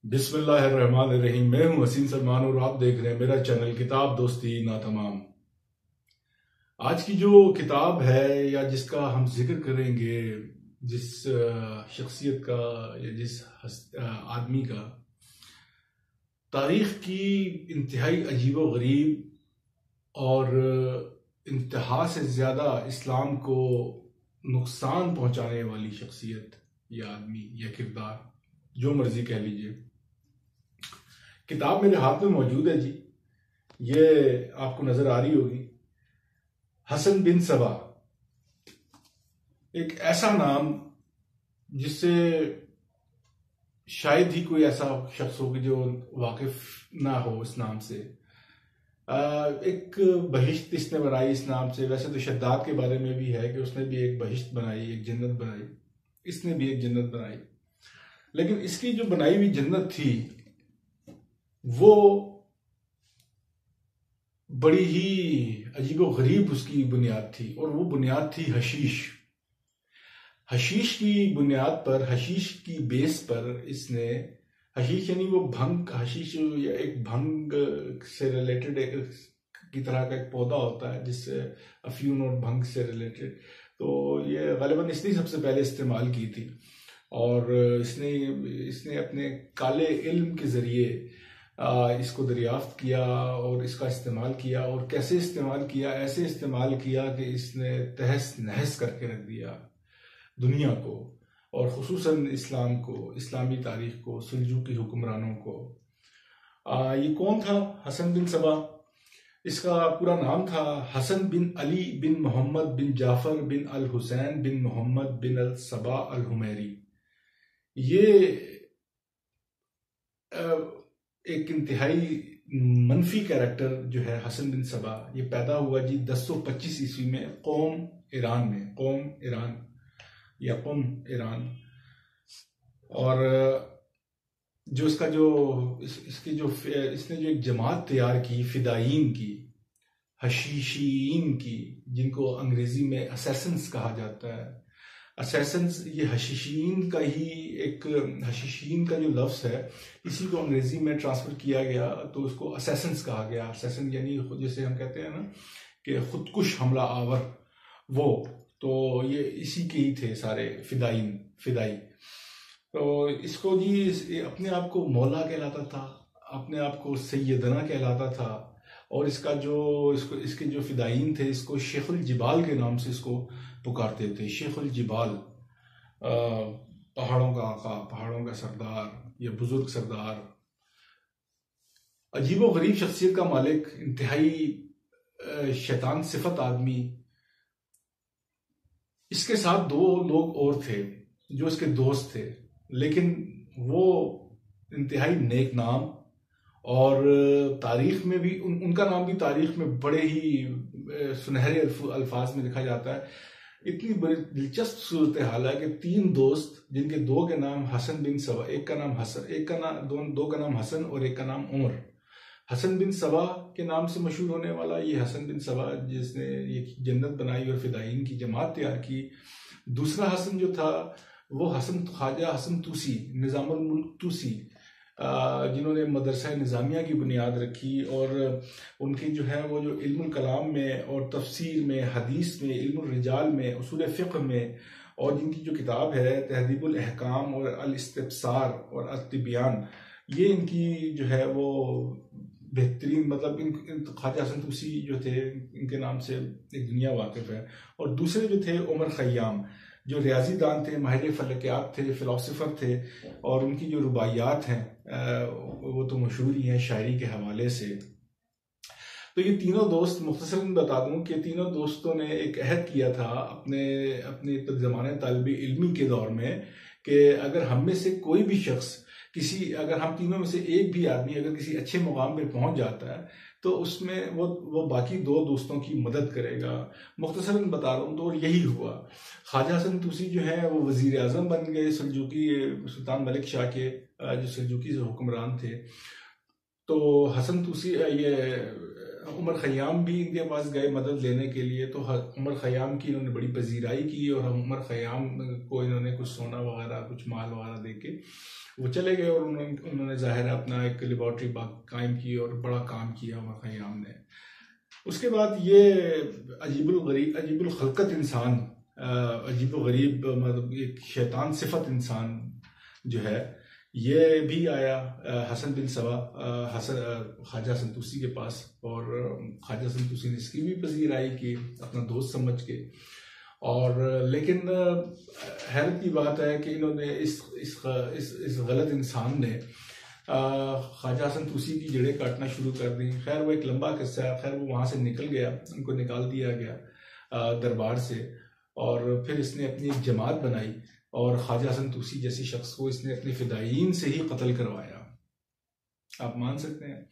बिस्मिल्लाहिर्रहमानिर्रहीम। मैं हूं हसीन सलमान और आप देख रहे हैं मेरा चैनल किताब दोस्ती ना तमाम। आज की जो किताब है या जिसका हम जिक्र करेंगे, जिस शख्सियत का या जिस आदमी का तारीख की इंतहाई अजीबो गरीब और इंतहा से ज़्यादा इस्लाम को नुकसान पहुंचाने वाली शख्सियत या आदमी या किरदार, जो मर्जी कह लीजिए। किताब मेरे हाथ में मौजूद है जी, ये आपको नजर आ रही होगी। हसन बिन सबा, एक ऐसा नाम जिससे शायद ही कोई ऐसा शख्स हो कि जो वाकिफ ना हो इस नाम से। एक बहिश्त इसने बनाई इस नाम से। वैसे तो शद्दाद के बारे में भी है कि उसने भी एक बहिश्त बनाई, एक जन्नत बनाई, इसने भी एक जन्नत बनाई। लेकिन इसकी जो बनाई हुई जन्नत थी वो बड़ी ही अजीबो गरीब उसकी बुनियाद थी, और वो बुनियाद थी हशीश। हशीश की बुनियाद पर, हशीश की बेस पर इसने, हशीश यानी वो भंग, हशीश या एक भंग से रिलेटेड की तरह का एक पौधा होता है जिससे अफ्यून और भंग से रिलेटेड, तो ये गालिबन इसने सबसे पहले इस्तेमाल की थी। और इसने अपने काले इल्म के जरिए इसको दरियाफ्त किया और इसका इस्तेमाल किया। और कैसे इस्तेमाल किया? ऐसे इस्तेमाल किया कि इसने तहस नहस करके रख दिया दुनिया को, और खुसूसन इस्लाम को, इस्लामी तारीख को, सुल्जूकी हुक्मरानों को। ये कौन था हसन बिन सबा? इसका पूरा नाम था हसन बिन अली बिन मोहम्मद बिन जाफर बिन अल हुसैन बिन मोहम्मद बिन अल सबा अल हुमैरी। ये एक इंतहाई मनफी कैरेक्टर जो है हसन बिन सबा। ये पैदा हुआ जी 1025 ईस्वी में कौम ईरान में, कौम ईरान या कौम ईरान। और जो इसका जो इसकी जो इसने जो एक जमात तैयार की फिदायीन की, हशीशीन की, जिनको अंग्रेजी में असैसन्स कहा जाता है। असैसन्स, ये हशीशीन का ही एक, हशीशीन का जो लफ्ज़ है इसी को अंग्रेजी में ट्रांसफर किया गया तो उसको असैसन्स कहा गया। असैसन यानी जैसे हम कहते हैं ना कि खुदकुश हमला आवर, वो तो ये इसी के ही थे सारे फिदाई। तो इसको जी अपने आप को मौला कहलाता था, अपने आप को सैयदना कहलाता था। और इसका जो इसके जो फिदायीन थे इसको शेखुल जिबाल के नाम से इसको पुकारते थे। शेखुल जिबाल, पहाड़ों का आका, पहाड़ों का सरदार, ये बुजुर्ग सरदार। अजीबो गरीब शख्सियत का मालिक, इंतहाई शैतान सिफत आदमी। इसके साथ दो लोग और थे जो इसके दोस्त थे, लेकिन वो इंतहाई नेक नाम, और तारीख में भी उनका नाम भी तारीख में बड़े ही सुनहरे अल्फाज में लिखा जाता है। इतनी बड़ी दिलचस्प सूरत हाल है कि तीन दोस्त, जिनके दो के नाम हसन बिन सबा, एक का नाम हसन, एक का नाम दो का नाम हसन और एक का नाम उमर। हसन बिन सबा के नाम से मशहूर होने वाला ये हसन बिन सबा जिसने ये जन्नत बनाई और फिदायीन की जमात तैयार की। दूसरा हसन जो था वो हसन ख्वाजा हसन तूसी, निज़ामुल मुल्क तूसी, जिन्होंने मदरसा निज़ामिया की बुनियाद रखी। और उनकी जो है वो जो इल्मुल कलाम में और तफसीर में, हदीस में, इल्मुल रिजाल में, उसूल फ़िक़्ह में, और जिनकी जो किताब है तहदीबुल अहकाम और अल इस्तिब्सार और अत-तिब्यान, ये इनकी जो है वो बेहतरीन, मतलब इन ख्वाजा हसन तूसी जो थे इनके नाम से एक दुनिया वाकिफ है। और दूसरे जो थे उमर खय्याम, जो रियाजी दान थे, माहिर फलकियात थे, फिलोसफर थे, और उनकी जो रुबाइयात हैं वो तो मशहूर ही हैं शायरी के हवाले से। तो ये तीनों दोस्त, मुख्तसरन बता दूं कि तीनों दोस्तों ने एक अहद किया था अपने ज़माने तालिबी इल्मी के दौर में कि अगर हम में से कोई भी शख्स अगर हम तीनों में से एक भी आदमी अगर किसी अच्छे मुकाम पर पहुंच जाता है तो उसमें वो बाकी दो दोस्तों की मदद करेगा। मुख्तसरन बता रहा हूँ तो यही हुआ। ख्वाजा हसन तूसी जो है वो वजीर आजम बन गए सुल्जूकी, सुल्तान मलिक शाह के, जो सुल्जूकी से हुक्मरान थे। तो हसन तूसी ये उमर खयाम भी इनके पास गए मदद लेने के लिए। तो उमर खयाम की इन्होंने बड़ी पजीराई की और उमर खयाम को इन्होंने कुछ सोना वगैरह कुछ माल वगैरह दे के वो चले गए और उन्होंने जाहिर है अपना एक लेबॉर्ट्री कायम की और बड़ा काम किया उमर खयाम ने। उसके बाद ये अजीबुल खलकत इंसान, अजीब गरीब मतलब एक शैतान सिफत इंसान जो है, ये भी आया हसन बिन सबा ख्वाजा हसन तूसी के पास। और ख्वाजा हसन तूसी ने इसकी भी पजीराई की अपना दोस्त समझ के। और लेकिन हैरत की बात है कि इन्होंने इस गलत इंसान ने ख्वाजा हसन तूसी की जड़ें काटना शुरू कर दी। खैर वो एक लंबा किस्सा है। खैर वो वहाँ से निकल गया, उनको निकाल दिया गया दरबार से। और फिर इसने अपनी एक जमात बनाई और ख्वाजा हसन तूसी जैसी शख्स को इसने अपने फिदायीन से ही कत्ल करवाया। आप मान सकते हैं।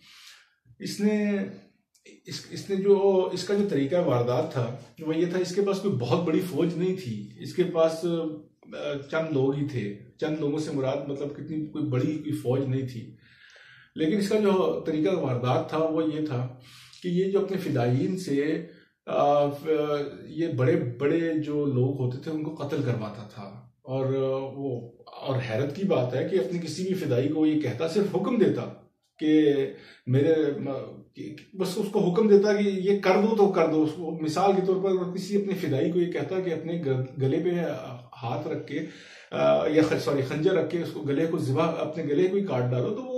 इसने जो इसका जो तरीका वारदात था वो ये था, इसके पास कोई बहुत बड़ी फौज नहीं थी, इसके पास चंद लोग ही थे। चंद लोगों से मुराद मतलब कितनी कोई बड़ी कोई फौज नहीं थी। लेकिन इसका जो तरीका वारदात था वो ये था कि ये जो अपने फिदायीन से ये बड़े बड़े जो लोग होते थे उनको कत्ल करवाता था। और हैरत की बात है कि अपने किसी भी फिदाई को ये कहता, सिर्फ हुक्म देता कि बस उसको हुक्म देता कि ये कर दो तो कर दो। उसको मिसाल के तौर पर किसी अपने फिदाई को ये कहता कि अपने गले पे हाथ रख के खंजर रख के उसको गले को अपने गले को ही काट डालो, तो वो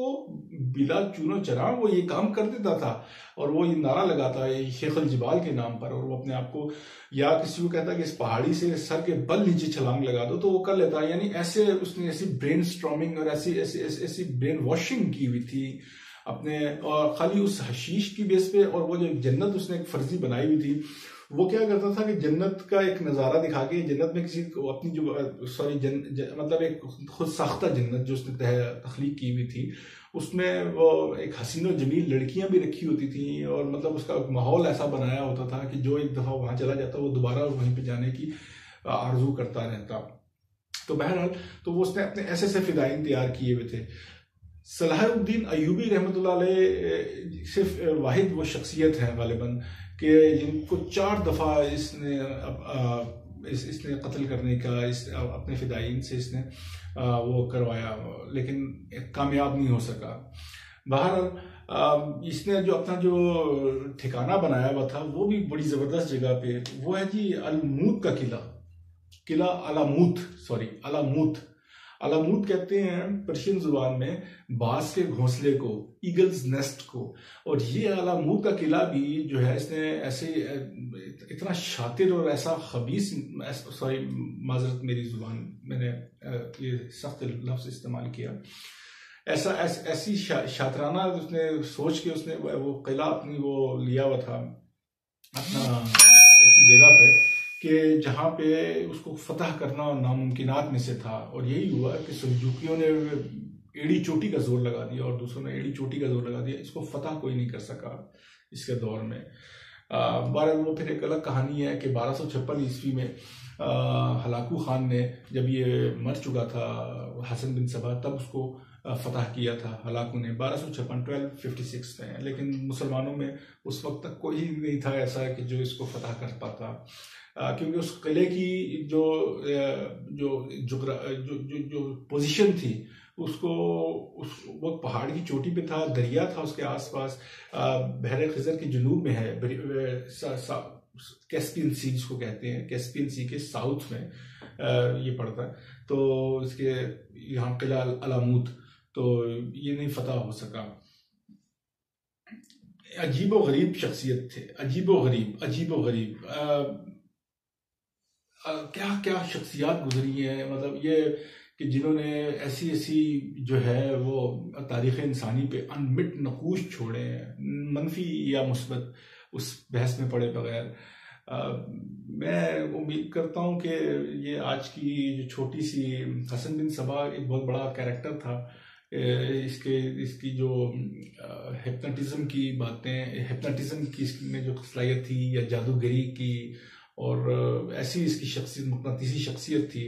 बिला चूनो चरा वो ये काम कर देता था। और वो ये नारा लगाता है शेख अल जिबाल के नाम पर। और वो अपने आप को या किसी को कहता कि इस पहाड़ी से सर के बल नीचे छलांग लगा दो, तो वो कर लेता है। यानी ऐसे उसने ऐसी ब्रेन स्ट्रॉमिंग और ऐसी ब्रेन वॉशिंग की हुई थी अपने, और खाली उस हशीश की बेस पे। और वो जो जन्नत उसने एक फर्जी बनाई हुई थी, वो क्या करता था कि जन्नत का एक नज़ारा दिखा के जन्नत में किसी को अपनी जो मतलब एक खुद साख्ता जन्नत जो उसने तख्लीक की हुई थी, उसमें वो एक हसीन और जमील लड़कियां भी रखी होती थी। और मतलब उसका माहौल ऐसा बनाया होता था कि जो एक दफ़ा वहाँ चला जाता वो दोबारा वहीं पे जाने की आरजू करता रहता। तो बहरहाल तो वो उसने अपने ऐसे ऐसे फिदाइन तैयार किए हुए थे। सलाहुद्दीन अयूबी रहमतुल्लाह अलैह सिर्फ वाहिद वो शख्सियत है गालिबन कि जिनको 4 दफ़ा इसने कत्ल करने का अपने फिदाइन से इसने वो करवाया, लेकिन कामयाब नहीं हो सका। बहरहाल इसने जो अपना जो ठिकाना बनाया हुआ था वो भी बड़ी ज़बरदस्त जगह पे, वो है जी अलमूत का किला अलामूत। अलामूत कहते हैं पर्शियन जुबान में बाज के घोंसले को, ईगल्स नेस्ट को। और ये अलामूत का किला भी जो है इसने ऐसे इतना शातिर और ऐसा खबीस, माजरत मेरी जुबान मैंने ये सख्त लफ्ज इस्तेमाल किया, ऐसी शातराना उसने सोच के उसने वो किला अपनी वो लिया हुआ था अपना ऐसी जगह पे कि जहाँ पे उसको फतह करना नामुमकिनात में से था। और यही हुआ कि सल्जूकियों ने एड़ी चोटी का जोर लगा दिया और दूसरों ने एड़ी चोटी का जोर लगा दिया। इसको फतह कोई नहीं कर सका इसके दौर में। बारह वो फिर एक अलग कहानी है कि 1256 ईस्वी में हलाकू खान ने जब ये मर चुका था हसन बिन सबा, तब उसको फतह किया था हलाकू ने 1256 में। लेकिन मुसलमानों में उस वक्त तक कोई नहीं था ऐसा कि जो इसको फतह कर पाता, क्योंकि उस किले की जो पोजीशन थी उसको वो पहाड़ की चोटी पे था, दरिया था उसके आसपास, बहरे खिजर के जुनूब में है, कैस्पियन सी जिसको कहते हैं, कैस्पियन सी के साउथ में ये पड़ता है। तो इसके यहाँ किला अलामूत, तो ये नहीं फतह हो सका। अजीबो गरीब शख्सियत थे, अजीबो गरीब क्या क्या शख्सियात गुजरी हैं, मतलब ये कि जिन्होंने ऐसी जो है वो तारीख़ इंसानी पे अनमिट नकूश छोड़े हैं, मनफी या मुस्बत, उस बहस में पड़े बगैर। मैं उम्मीद करता हूँ कि ये आज की जो छोटी सी हसन बिन सबा एक बहुत बड़ा कैरेक्टर था। इसकी जो हिप्नोटिज्म की बातें, हिप्नोटिज्म की इसमें जो सलाहियत थी या जादूगरी की, और ऐसी इसकी शख्सियत, मकनातीसी शख्सियत थी,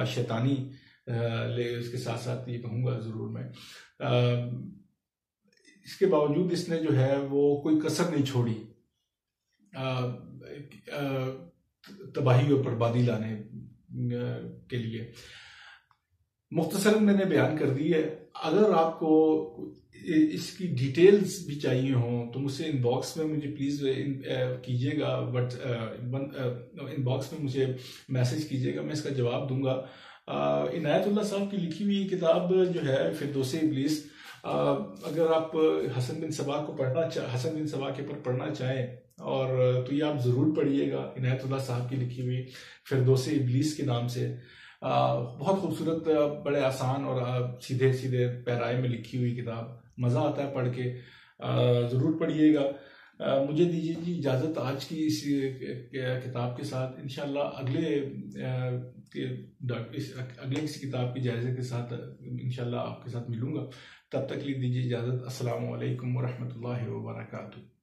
शैतानी, ले उसके साथ साथ ये कहूँगा ज़रूर मैं, इसके बावजूद इसने जो है वो कोई कसर नहीं छोड़ी तबाही और बर्बादी लाने के लिए। मुख्तसरन मैंने बयान कर दी है। अगर आपको इसकी डिटेल्स भी चाहिए हों तो मुझसे इनबॉक्स में मुझे प्लीज़ कीजिएगा, बट इनबॉक्स में मुझे मैसेज कीजिएगा, मैं इसका जवाब दूंगा। इनायतुल्लाह साहब की लिखी हुई किताब जो है फिरदौस इब्लीस, अगर आप हसन बिन सबा के ऊपर पढ़ना चाहें और तो ये आप ज़रूर पढ़िएगा। इनायतुल्लाह साहब की लिखी हुई फिरदौस इब्लीस के नाम से बहुत खूबसूरत, बड़े आसान और सीधे सीधे पैराए में लिखी हुई किताब, मज़ा आता है पढ़ के, ज़रूर पढ़िएगा। मुझे दीजिए जी इजाज़त आज की इस किताब के साथ। इंशाल्लाह अगले किसी किताब की जायज़े के साथ इंशाल्लाह आपके साथ मिलूंगा। तब तक लिए दीजिए इजाज़त। अस्सलामु अलैकुम व रहमतुल्लाहि व बरकातुहू।